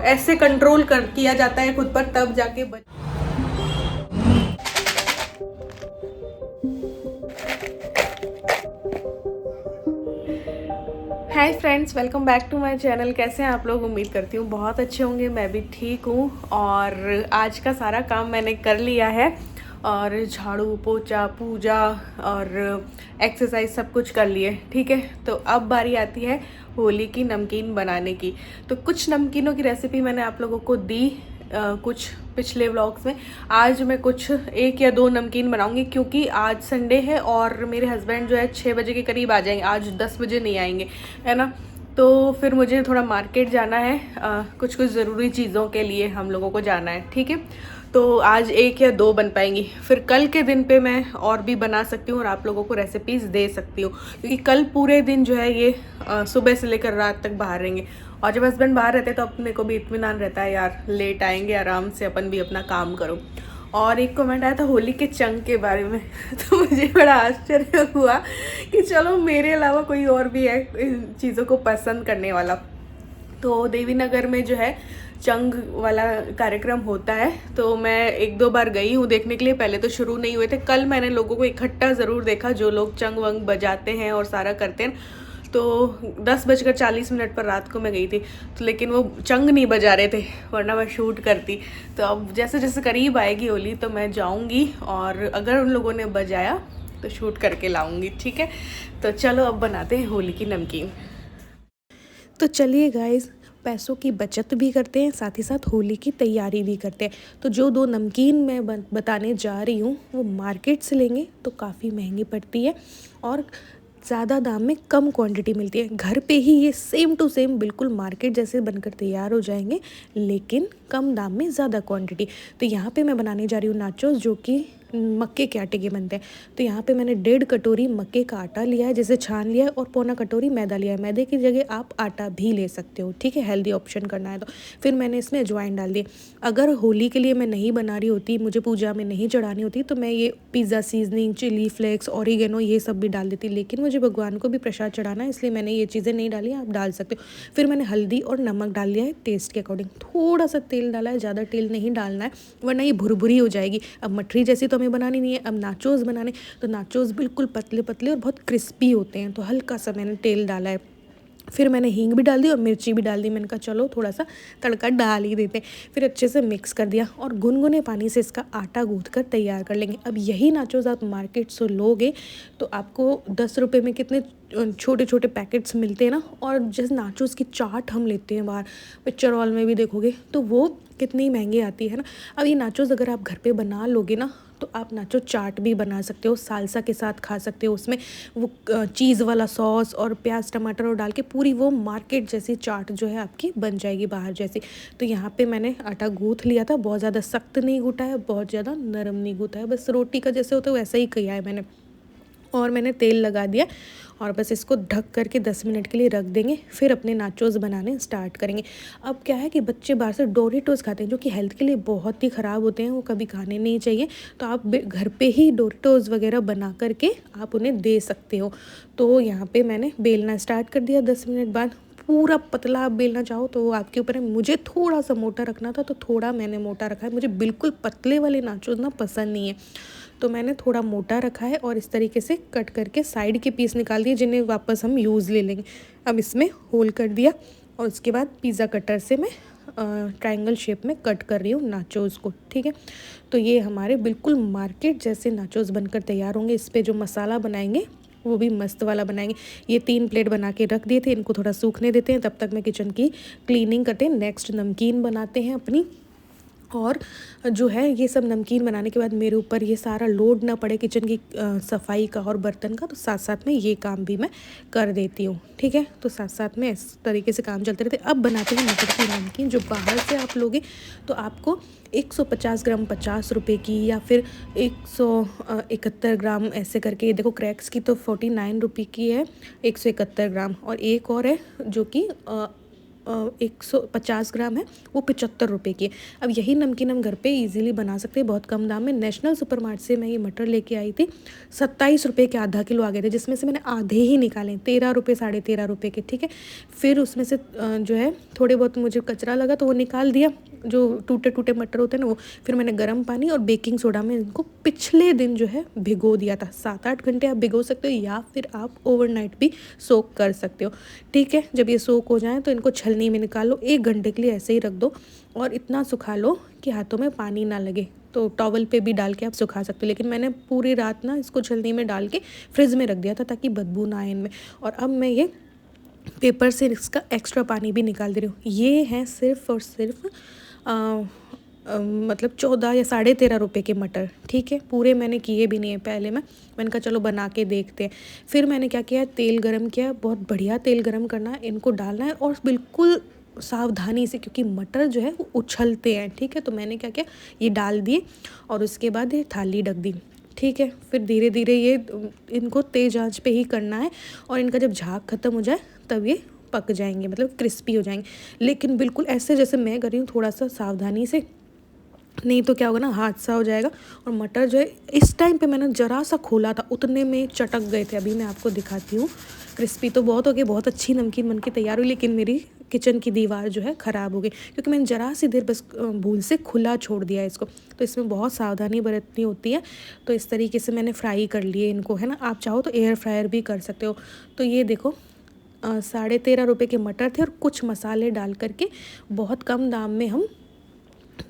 ऐसे कंट्रोल कर किया जाता है खुद पर, तब जाके hi friends, welcome back to my channel. कैसे हैं आप लोग? उम्मीद करती हूँ बहुत अच्छे होंगे। मैं भी ठीक हूँ और आज का सारा काम मैंने कर लिया है और झाड़ू पोछा पूजा और एक्सरसाइज सब कुछ कर लिए। ठीक है, तो अब बारी आती है होली की नमकीन बनाने की। तो कुछ नमकीनों की रेसिपी मैंने आप लोगों को दी कुछ पिछले व्लॉग्स में। आज मैं कुछ 1 या 2 नमकीन बनाऊंगी क्योंकि आज संडे है और मेरे हस्बैंड जो है 6 बजे के करीब आ जाएंगे। आज 10 बजे नहीं आएंगे, है ना। तो फिर मुझे थोड़ा मार्केट जाना है, कुछ कुछ ज़रूरी चीज़ों के लिए हम लोगों को जाना है। ठीक है, तो आज 1 या 2 बन पाएंगी। फिर कल के दिन पे मैं और भी बना सकती हूँ और आप लोगों को रेसिपीज़ दे सकती हूँ, क्योंकि कल पूरे दिन जो है ये सुबह से लेकर रात तक बाहर रहेंगे। और जब हस्बैंड बाहर रहते हैं तो अपने को भी इत्मीनान रहता है, यार लेट आएंगे, आराम से अपन भी अपना काम करो। और एक कमेंट आया था होली के चंग के बारे में तो मुझे बड़ा आश्चर्य हुआ कि चलो मेरे अलावा कोई और भी है इन चीज़ों को पसंद करने वाला। तो देवीनगर में जो है चंग वाला कार्यक्रम होता है, तो मैं 1-2 बार गई हूँ देखने के लिए। पहले तो शुरू नहीं हुए थे, कल मैंने लोगों को इकट्ठा ज़रूर देखा जो लोग चंग वंग बजाते हैं और सारा करते हैं। तो 10:40 पर रात को मैं गई थी, तो लेकिन वो चंग नहीं बजा रहे थे, वरना मैं शूट करती। तो अब जैसे जैसे करीब आएगी होली तो मैं जाऊँगी और अगर उन लोगों ने बजाया तो शूट करके लाऊँगी। ठीक है, तो चलो अब बनाते हैं होली की नमकीन। तो चलिए गाइस, पैसों की बचत भी करते हैं, साथ ही साथ होली की तैयारी भी करते हैं। तो जो 2 नमकीन मैं बताने जा रही हूँ वो मार्केट से लेंगे तो काफ़ी महंगी पड़ती है और ज़्यादा दाम में कम क्वांटिटी मिलती है। घर पे ही ये सेम टू सेम बिल्कुल मार्केट जैसे बनकर तैयार हो जाएंगे, लेकिन कम दाम में ज़्यादा क्वांटिटी। तो यहाँ पे मैं बनाने जा रही हूँ नाचोस, जो कि मक्के के आटे के बनते हैं। तो यहाँ पे मैंने 1.5 कटोरी मक्के का आटा लिया है, जिसे छान लिया है, और 1/4 कटोरी मैदा लिया है। मैदे की जगह आप आटा भी ले सकते हो, ठीक है, हेल्दी ऑप्शन करना है तो। फिर मैंने इसमें अजवाइन डाल दी। अगर होली के लिए मैं नहीं बना रही होती, मुझे पूजा में नहीं चढ़ानी होती, तो मैं ये pizza seasoning, chilli flakes, oregano ये सब भी डाल देती, लेकिन मुझे भगवान को भी प्रसाद चढ़ाना है, इसलिए मैंने ये चीज़ें नहीं डाली। आप डाल सकते हो। फिर मैंने हल्दी और नमक डाल दिया है टेस्ट के अकॉर्डिंग। थोड़ा सा तेल डाला है, ज़्यादा तेल नहीं डालना है वरना ये भुरभुरी हो जाएगी। अब मठरी जैसी तो हमें बनानी नहीं है, अब नाचोस बनाने। तो नाचोस बिल्कुल पतले पतले और बहुत क्रिस्पी होते हैं, तो हल्का सा मैंने तेल डाला है। फिर मैंने हींग भी डाल दी और मिर्ची भी डाल दी। मैंने कहा चलो थोड़ा सा तड़का डाल ही देते। फिर अच्छे से मिक्स कर दिया और गुनगुने पानी से इसका आटा गूँथ कर तैयार कर लेंगे। अब यही नाचोस आप मार्केट से लोगे तो आपको 10 रुपये में कितने छोटे छोटे पैकेट्स मिलते हैं ना। और जैसे नाचोस की चाट हम लेते हैं बाहर, पिक्चर हॉल में भी देखोगे तो वो कितनी महंगी आती है ना। अब ये नाचोस अगर आप घर पे बना लोगे ना तो आप नाचो चाट भी बना सकते हो, सालसा के साथ खा सकते हो। उसमें वो चीज़ वाला सॉस और प्याज टमाटर और डाल के पूरी वो मार्केट जैसी चाट जो है आपकी बन जाएगी बाहर जैसी। तो यहाँ पे मैंने आटा गूँथ लिया था, बहुत ज़्यादा सख्त नहीं गूँथा है, बहुत ज़्यादा नरम नहीं गूँथा है, बस रोटी का जैसे होता है वैसा ही किया है मैंने। और मैंने तेल लगा दिया और बस इसको ढक करके 10 मिनट के लिए रख देंगे। फिर अपने नाचोस बनाने स्टार्ट करेंगे। अब क्या है कि बच्चे बाहर से डोरिटोस खाते हैं, जो कि हेल्थ के लिए बहुत ही ख़राब होते हैं, वो कभी खाने नहीं चाहिए। तो आप घर पे ही डोरिटोस वगैरह बना करके आप उन्हें दे सकते हो। तो यहाँ पे मैंने बेलना स्टार्ट कर दिया 10 मिनट बाद। पूरा पतला आप बेलना चाहो तो वो आपके ऊपर है। मुझे थोड़ा सा मोटा रखना था तो थोड़ा मैंने मोटा रखा है। मुझे बिल्कुल पतले वाले नाचोस ना पसंद नहीं है, तो मैंने थोड़ा मोटा रखा है और इस तरीके से कट करके साइड के पीस निकाल दिए, जिन्हें वापस हम यूज़ ले लेंगे। अब इसमें होल कर दिया और उसके बाद पिज़्ज़ा कटर से मैं ट्रायंगल शेप में कट कर रही हूँ नाचोस को, ठीक है। तो ये हमारे बिल्कुल मार्केट जैसे नाचोस बनकर तैयार होंगे। इस पर जो मसाला बनाएंगे वो भी मस्त वाला बनाएंगे। ये 3 प्लेट बना के रख दिए थे, इनको थोड़ा सूखने देते हैं, तब तक मैं किचन की क्लीनिंग करते हैं। नेक्स्ट नमकीन बनाते हैं अपनी। और जो है ये सब नमकीन बनाने के बाद मेरे ऊपर ये सारा लोड ना पड़े किचन की सफाई का और बर्तन का, तो साथ साथ में ये काम भी मैं कर देती हूँ, ठीक है। तो साथ साथ में इस तरीके से काम चलते रहते। अब बनाते हैं मटर की नमकीन। जो बाहर से आप लोगे तो आपको 150 ग्राम 50 रुपये की, या फिर 171 ग्राम ऐसे करके। देखो क्रैक्स की तो 49 रुपये की है 171 ग्राम, और एक और है जो कि 150 ग्राम है वो 75 रुपये की है। अब यही नमकीन हम घर पे इजीली बना सकते हैं बहुत कम दाम में। नेशनल सुपरमार्ट से मैं ये मटर लेके आई थी, 27 रुपये के आधा किलो आ गए थे, जिसमें से मैंने आधे ही निकाले, 13 रुपये 13.5 रुपये के, ठीक है। फिर उसमें से जो है थोड़े बहुत मुझे कचरा लगा तो वो निकाल दिया, जो टूटे टूटे मटर होते हैं ना वो। फिर मैंने गर्म पानी और बेकिंग सोडा में इनको पिछले दिन जो है भिगो दिया था। 7-8 घंटे आप भिगो सकते हो या फिर आप ओवरनाइट भी सोक कर सकते हो, ठीक है। जब ये सोक हो जाए तो इनको छलनी में निकाल लो, 1 घंटे के लिए ऐसे ही रख दो और इतना सुखा लो कि हाथों में पानी ना लगे। तो टॉवल पे भी डाल के आप सुखा सकते हो, लेकिन मैंने पूरी रात ना इसको छलनी में डाल के फ्रिज में रख दिया था ताकि बदबू ना आए इनमें। और अब मैं ये पेपर से इसका एक्स्ट्रा पानी भी निकाल दे रही हूँ। ये है सिर्फ और सिर्फ मतलब 14 या 13.5 रुपये के मटर, ठीक है। पूरे मैंने किए भी नहीं है पहले मैंने कहा चलो बना के देखते हैं। फिर मैंने क्या किया, तेल गरम किया, बहुत बढ़िया तेल गरम करना है, इनको डालना है और बिल्कुल सावधानी से, क्योंकि मटर जो है वो उछलते हैं, ठीक है। तो मैंने क्या किया, ये डाल दिए और उसके बाद ये थाली ढक दी, ठीक है। फिर धीरे धीरे ये इनको तेज़ आंच पे ही करना है और इनका जब झाग ख़त्म हो जाए तब ये पक जाएंगे, मतलब क्रिस्पी हो जाएंगे। लेकिन बिल्कुल ऐसे जैसे मैं कर रही हूँ, थोड़ा सा सावधानी से, नहीं तो क्या होगा ना, हादसा हो जाएगा। और मटर जो है इस टाइम पे मैंने ज़रा सा खोला था, उतने में चटक गए थे। अभी मैं आपको दिखाती हूँ, क्रिस्पी तो बहुत हो गई, बहुत अच्छी नमकीन बन के तैयार हुई, लेकिन मेरी किचन की दीवार जो है ख़राब हो गई क्योंकि मैंने ज़रा सी देर बस भूल से खुला छोड़ दिया इसको। तो इसमें बहुत सावधानी बरतनी होती है। तो इस तरीके से मैंने फ्राई कर लिए इनको, है ना। आप चाहो तो एयर फ्रायर भी कर सकते हो। तो ये देखो 13.5 रुपये के मटर थे और कुछ मसाले डाल करके बहुत कम दाम में हम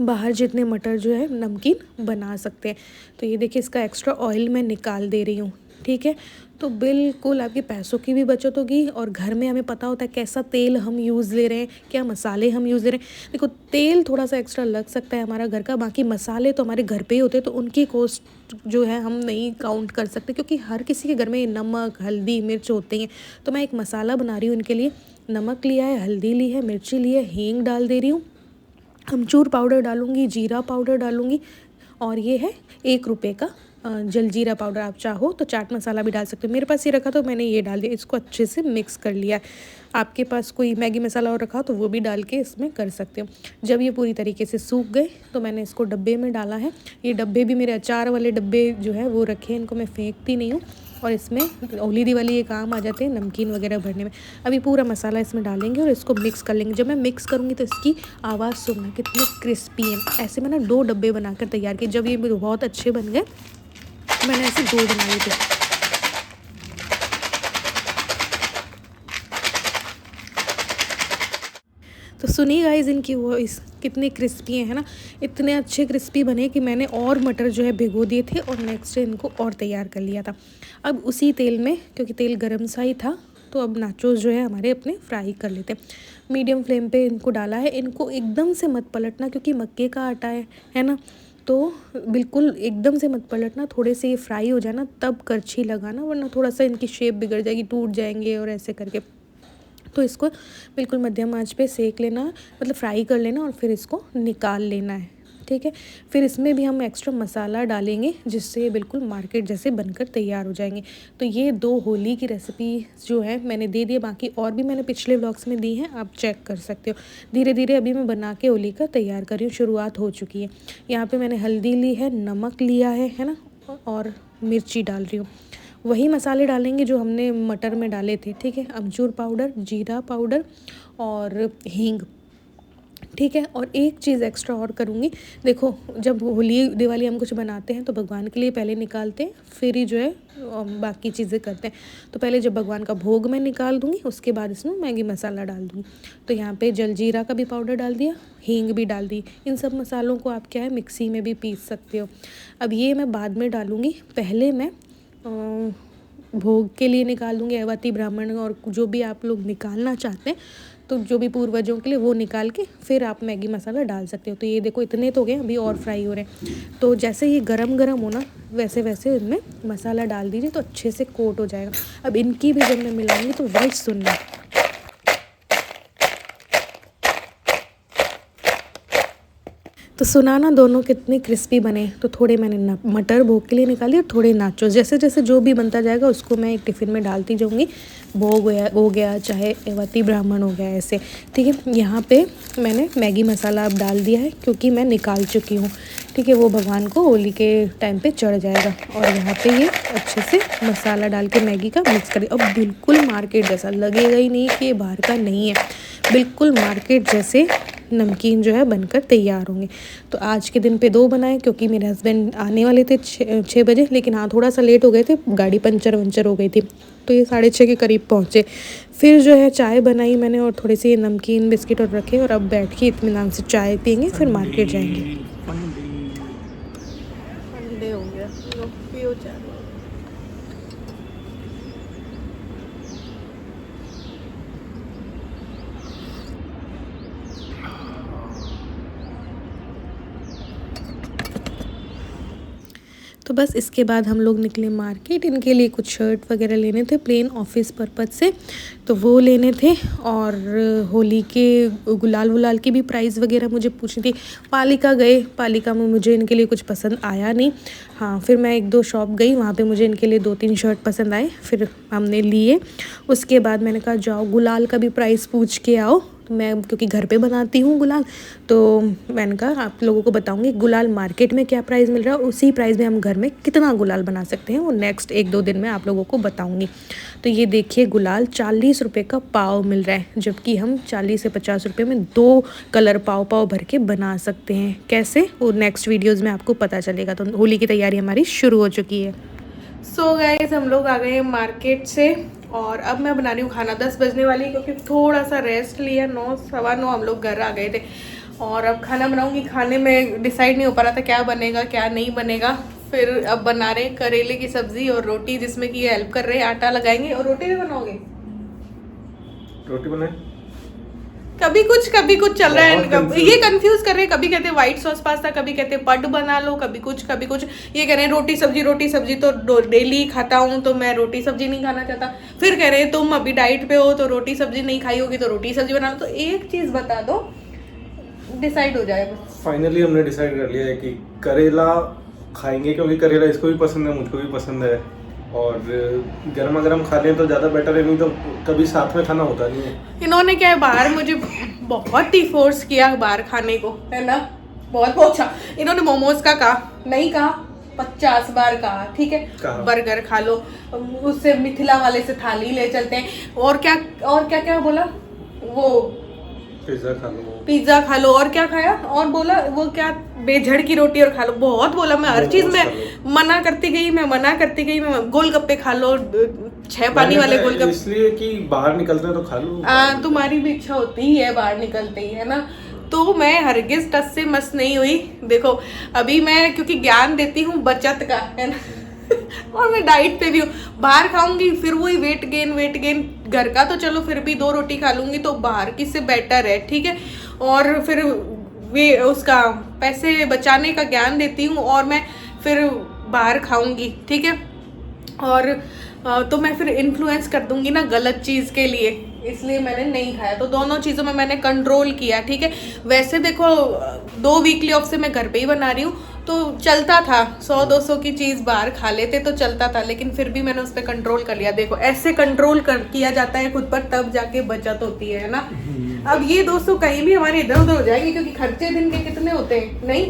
बाहर जितने मटर जो है नमकीन बना सकते हैं। तो ये देखिए इसका एक्स्ट्रा ऑयल मैं निकाल दे रही हूँ, ठीक है। तो बिल्कुल आपके पैसों की भी बचत होगी और घर में हमें पता होता है कैसा तेल हम यूज़ ले रहे हैं, क्या मसाले हम यूज़ ले रहे हैं। देखो तेल थोड़ा सा एक्स्ट्रा लग सकता है हमारा घर का, बाकी मसाले तो हमारे घर पे ही होते हैं, तो उनकी कॉस्ट जो है हम नहीं काउंट कर सकते क्योंकि हर किसी के घर में नमक, हल्दी, मिर्च होते हैं। तो मैं एक मसाला बना रही हूँ इनके लिए। नमक लिया है, हल्दी ली है, मिर्ची ली है, हींग डाल दे रही हूँ, अमचूर पाउडर डालूँगी, जीरा पाउडर डालूँगी और ये है 1 रुपये का जलजीरा पाउडर। आप चाहो तो चाट मसाला भी डाल सकते हो, मेरे पास ये रखा तो मैंने ये डाल दिया। इसको अच्छे से मिक्स कर लिया। आपके पास कोई मैगी मसाला और रखा तो वो भी डाल के इसमें कर सकते हो। जब ये पूरी तरीके से सूख गए तो मैंने इसको डब्बे में डाला है। ये डब्बे भी मेरे अचार वाले डब्बे जो है वो रखे हैं, इनको मैं फेंकती नहीं हूँ और इसमें ओली दिवाली ये काम आ जाते हैं नमकीन वगैरह भरने में। अभी पूरा मसाला इसमें डालेंगे और इसको मिक्स कर लेंगे। जब मैं मिक्स करूँगी तो इसकी आवाज़ सुनना कितनी क्रिस्पी है। ऐसे मैंने 2 डब्बे बनाकर तैयार किए। जब ये बहुत अच्छे बन गए मैंने ऐसे 2 बनाए थे। तो सुनिए गाइस इनकी वॉइस कितनी क्रिस्पी है ना। इतने अच्छे क्रिस्पी बने कि मैंने और मटर जो है भिगो दिए थे और नेक्स्ट डे इनको और तैयार कर लिया था। अब उसी तेल में, क्योंकि तेल गर्म सा ही था, तो अब नाचोस जो है हमारे अपने फ्राई कर लेते हैं। मीडियम फ्लेम पे इनको डाला है। इनको एकदम से मत पलटना क्योंकि मक्के का आटा है ना। तो बिल्कुल एकदम से मत पलटना, थोड़े से ये फ्राई हो जाना तब करछी लगाना, वरना थोड़ा सा इनकी शेप बिगड़ जाएगी, टूट जाएंगे और ऐसे करके। तो इसको बिल्कुल मध्यम आंच पे सेक लेना, मतलब फ्राई कर लेना और फिर इसको निकाल लेना है, ठीक है। फिर इसमें भी हम एक्स्ट्रा मसाला डालेंगे जिससे ये बिल्कुल मार्केट जैसे बनकर तैयार हो जाएंगे। तो ये 2 होली की रेसिपी जो है मैंने दे दी, बाकी और भी मैंने पिछले व्लॉग्स में दी हैं, आप चेक कर सकते हो। धीरे धीरे अभी मैं बना के होली का तैयार कर रही हूँ, शुरुआत हो चुकी है। यहाँ पर मैंने हल्दी ली है, नमक लिया है ना, और मिर्ची डाल रही हूँ। वही मसाले डालेंगे जो हमने मटर में डाले थे, ठीक है। अमचूर पाउडर, जीरा पाउडर और हींग, ठीक है। और एक चीज़ एक्स्ट्रा और करूँगी। देखो जब होली दिवाली हम कुछ बनाते हैं तो भगवान के लिए पहले निकालते हैं, फिर ही जो है बाकी चीज़ें करते हैं। तो पहले जब भगवान का भोग मैं निकाल दूँगी उसके बाद इसमें मैगी मसाला डाल दूँगी। तो यहाँ पे जलजीरा का भी पाउडर डाल दिया, हींग भी डाल दी। इन सब मसालों को आप क्या है मिक्सी में भी पीस सकते हो। अब ये मैं बाद में डालूँगी, पहले मैं भोग के लिए निकाल दूँगी। अवती ब्राह्मण और जो भी आप लोग निकालना चाहते हैं, तो जो भी पूर्वजों के लिए वो निकाल के फिर आप मैगी मसाला डाल सकते हो। तो ये देखो इतने तो गए, अभी और फ्राई हो रहे हैं। तो जैसे ये गरम गरम हो ना वैसे वैसे इनमें मसाला डाल दीजिए तो अच्छे से कोट हो जाएगा। अब इनकी भी जब मैं मिलाऊंगी तो वॉइस सुनना। तो सुना ना दोनों कितने क्रिस्पी बने। तो थोड़े मैंने मटर भोग के लिए निकाली और थोड़े नाचो। जैसे जैसे जो भी बनता जाएगा उसको मैं एक टिफ़िन में डालती जाऊँगी। भोग हो गया चाहे एवती ब्राह्मण हो गया, ऐसे ठीक है। यहाँ पे मैंने मैगी मसाला अब डाल दिया है क्योंकि मैं निकाल चुकी हूँ, ठीक है। वो भगवान को होली के टाइम पे चढ़ जाएगा। और यहाँ पे ये अच्छे से मसाला डाल के मैगी का मिक्स कर दिया। अब बिल्कुल मार्केट जैसा लगेगा ही नहीं कि ये बाहर का नहीं है, बिल्कुल मार्केट जैसे नमकीन जो है बनकर तैयार होंगे। तो आज के दिन पे 2 बनाए क्योंकि मेरे हस्बैंड आने वाले थे 6 बजे, लेकिन हाँ थोड़ा सा लेट हो गए थे, गाड़ी पंचर हो गई थी, तो ये 6:30 के करीब पहुँचे। फिर जो है चाय बनाई मैंने और थोड़ी सी नमकीन बिस्किट और रखे, और अब बैठ के इत्मीनान से चाय पियेंगे, फिर मार्केट जाएंगे। हो गया, पियो चाय। तो बस इसके बाद हम लोग निकले मार्केट। इनके लिए कुछ शर्ट वगैरह लेने थे प्लेन ऑफिस पर्पज़ से, तो वो लेने थे। और होली के गुलाल वुलाल की भी प्राइस वगैरह मुझे पूछनी थी। पालिका गए, पालिका में मुझे इनके लिए कुछ पसंद आया नहीं। हाँ फिर मैं 1-2 शॉप गई, वहाँ पे मुझे इनके लिए 2-3 शर्ट पसंद आए, फिर हमने लिए। उसके बाद मैंने कहा जाओ गुलाल का भी प्राइस पूछ के आओ। मैं क्योंकि घर पे बनाती हूँ गुलाल, तो मैंने कहा आप लोगों को बताऊँगी गुलाल मार्केट में क्या प्राइस मिल रहा है, उसी प्राइस में हम घर में कितना गुलाल बना सकते हैं, वो नेक्स्ट 1-2 दिन में आप लोगों को बताऊँगी। तो ये देखिए गुलाल 40 रुपये का पाव मिल रहा है, जबकि हम 40 से 50 रुपये में 2 कलर पाव भर के बना सकते हैं। कैसे, वो नेक्स्ट वीडियोज़ में आपको पता चलेगा। तो होली की तैयारी हमारी शुरू हो चुकी है। सो गाइस हम लोग आ गए हैं मार्केट से, और अब मैं बना रही हूँ खाना। 10 बजने वाली, क्योंकि थोड़ा सा रेस्ट लिया। 9, 9:15 हम लोग घर आ गए थे, और अब खाना बनाऊँगी। खाने में डिसाइड नहीं हो पा रहा था क्या बनेगा क्या नहीं बनेगा। फिर अब बना रहे करेले की सब्जी और रोटी, जिसमें कि ये हेल्प कर रहे हैं, आटा लगाएंगे। और रोटी भी बनाओगे? रोटी बनाए, कभी कुछ चल रहा है। ये कंफ्यूज कर रहे हैं, कभी कहते हैं व्हाइट सॉस पास्ता, कभी कहते हैं पड बना लो, कभी कुछ। ये कह रहे हैं रोटी सब्जी तो डेली खाता हूँ, तो मैं रोटी सब्जी नहीं खाना चाहता। फिर कह रहे हैं तुम अभी डाइट पे हो तो रोटी सब्जी नहीं खाई होगी, तो रोटी सब्जी बना लो। तो एक चीज बता दो, डिसाइड हो जाएगा। फाइनली हमने डिसाइड कर लिया है कि करेला खाएंगे, क्योंकि करेला इसको भी पसंद है, मुझको भी पसंद है, और गरम गरम खा लें तो ज़्यादा बेटर है, नहीं तो कभी साथ में खाना होता नहीं है। इन्होंने क्या है, बाहर मुझे बहुत ही फोर्स किया बाहर खाने को, है ना, बहुत अच्छा। इन्होंने मोमोज का कहा, नहीं कहा, 50 बार कहा, ठीक है बर्गर खा लो, उससे मिथिला वाले से थाली ले चलते हैं, और क्या बोला, वो पिज्जा खा लो, और क्या खाया, और बोला वो क्या बेझड़ की रोटी और खा लो। बहुत बोला, मैं हर चीज में मना करती गई, मैं गोलगप्पे खा लो, 6 पानी वाले गोलगप्पे, इसलिए कि बाहर निकलते हैं तो खा लो। तुम्हारी भी इच्छा होती ही है बाहर निकलते ही, है ना। तो मैं हरगिज टस से मस्त नहीं हुई। देखो अभी मैं क्योंकि ज्ञान देती हूँ बचत का, है ना और मैं डाइट पे भी हूँ। बाहर खाऊंगी फिर वही वेट गेन। घर का तो चलो फिर भी 2 रोटी खा लूंगी, तो बाहर की से बेटर है, ठीक है। और फिर वे उसका पैसे बचाने का ज्ञान देती हूँ, और मैं फिर बाहर खाऊंगी, ठीक है। और तो मैं फिर इन्फ्लुएंस कर दूंगी ना गलत चीज़ के लिए, इसलिए मैंने नहीं खाया। तो दोनों चीज़ों में मैंने कंट्रोल किया, ठीक है। वैसे देखो 2 वीकली ऑफ से मैं घर पे ही बना रही हूँ, तो चलता था, 100-200 की चीज़ बाहर खा लेते तो चलता था, लेकिन फिर भी मैंने उस पर कंट्रोल कर लिया। देखो ऐसे कंट्रोल किया जाता है खुद पर, तब जाके बचत होती है ना। अब ये 200 कहीं भी हमारे इधर उधर हो जाएंगे, क्योंकि खर्चे दिन के कितने होते हैं, नहीं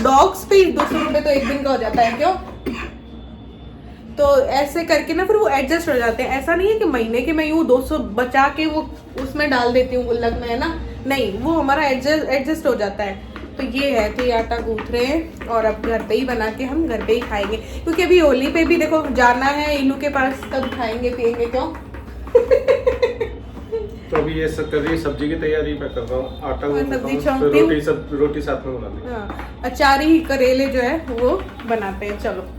डॉग्स पे 200 रुपये तो एक दिन का हो जाता है, क्यों। तो ऐसे करके ना फिर वो एडजस्ट हो जाते हैं। ऐसा नहीं है कि महीने के मैं यूँ 200 बचा के वो उसमें डाल देती हूँ गुल्लक में, है ना, नहीं, वो हमारा एडजस्ट हो जाता है। तो ये है, तो ये आटा गूंथ रहे हैं, और अब घर पे ही बना के हम घर पे ही खाएंगे, क्योंकि अभी होली पे भी देखो जाना है इनू के पास, तब खाएंगे पियेंगे, क्यों तो अभी ये सब्जी की तैयारी मैं कर रहा हूँ, आटा रोटी साथ में बना ली। अचारी करेले जो है वो बनाते हैं, चलो।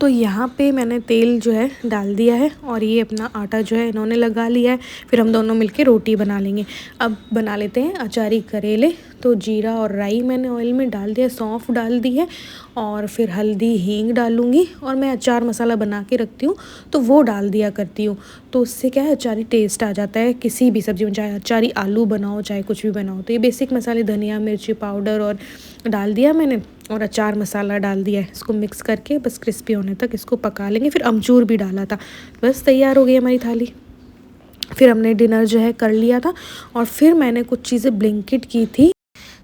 तो यहाँ पे मैंने तेल जो है डाल दिया है, और ये अपना आटा जो है इन्होंने लगा लिया है। फिर हम दोनों मिलके रोटी बना लेंगे। अब बना लेते हैं अचारी करेले। तो जीरा और राई मैंने ऑयल में डाल दिया, सौंफ डाल दी है और फिर हल्दी हींग डालूँगी। और मैं अचार मसाला बना के रखती हूँ तो वो डाल दिया करती हूँ, तो उससे क्या है अचारी टेस्ट आ जाता है किसी भी सब्ज़ी में, चाहे अचारी आलू बनाओ चाहे कुछ भी बनाओ। तो ये बेसिक मसाले धनिया मिर्ची पाउडर और डाल दिया मैंने, और अचार मसाला डाल दिया है। इसको मिक्स करके बस क्रिस्पी होने तक इसको पका लेंगे। फिर अमचूर भी डाला था, बस तैयार हो गई हमारी थाली। फिर हमने डिनर जो है कर लिया था और फिर मैंने कुछ चीज़ें ब्लिंकिट की थी।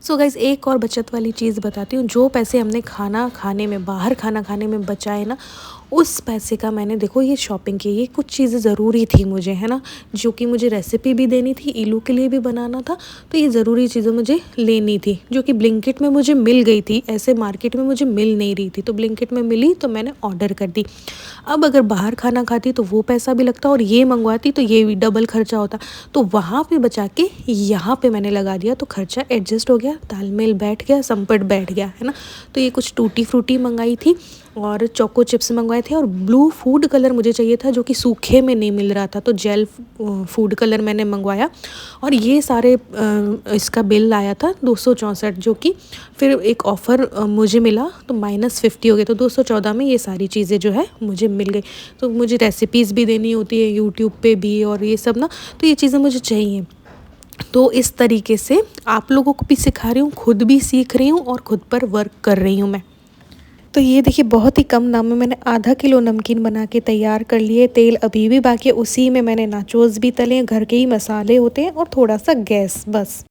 सो गाइज़ एक और बचत वाली चीज़ बताती हूँ। जो पैसे हमने खाना खाने में, बाहर खाना खाने में बचाए ना, उस पैसे का मैंने देखो ये शॉपिंग की। ये कुछ चीज़ें ज़रूरी थी मुझे, है ना, जो कि मुझे रेसिपी भी देनी थी, इलू के लिए भी बनाना था, तो ये ज़रूरी चीज़ें मुझे लेनी थी जो कि ब्लिंकिट में मुझे मिल गई थी। ऐसे मार्केट में मुझे मिल नहीं रही थी, तो ब्लिंकिट में मिली तो मैंने ऑर्डर कर दी। अब अगर बाहर खाना खाती तो वो पैसा भी लगता और ये मंगवाती तो ये भी डबल खर्चा होता, तो वहाँ पे बचा के यहाँ पे मैंने लगा दिया, तो खर्चा एडजस्ट हो गया, तालमेल बैठ गया, संपट बैठ गया, है ना। तो ये कुछ टूटी फ्रूटी मंगाई थी और चोको चिप्स मंगवाए थे, और ब्लू फूड कलर मुझे चाहिए था जो कि सूखे में नहीं मिल रहा था, तो जेल फूड कलर मैंने मंगवाया। और ये सारे इसका बिल आया था 264, जो कि फिर एक ऑफ़र मुझे मिला तो -50 हो गए, तो 214 में ये सारी चीज़ें जो है मुझे मिल गई। तो मुझे रेसिपीज़ भी देनी होती है यूट्यूब पे भी और ये सब ना, तो ये चीज़ें मुझे चाहिए। तो इस तरीके से आप लोगों को भी सिखा रही हूँ, खुद भी सीख रही हूँ और खुद पर वर्क कर रही हूँ मैं। तो ये देखिए बहुत ही कम दाम में मैंने आधा किलो नमकीन बना के तैयार कर लिए। तेल अभी भी बाकी है, उसी में मैंने नाचोस भी तले, घर के ही मसाले होते हैं और थोड़ा सा गैस, बस।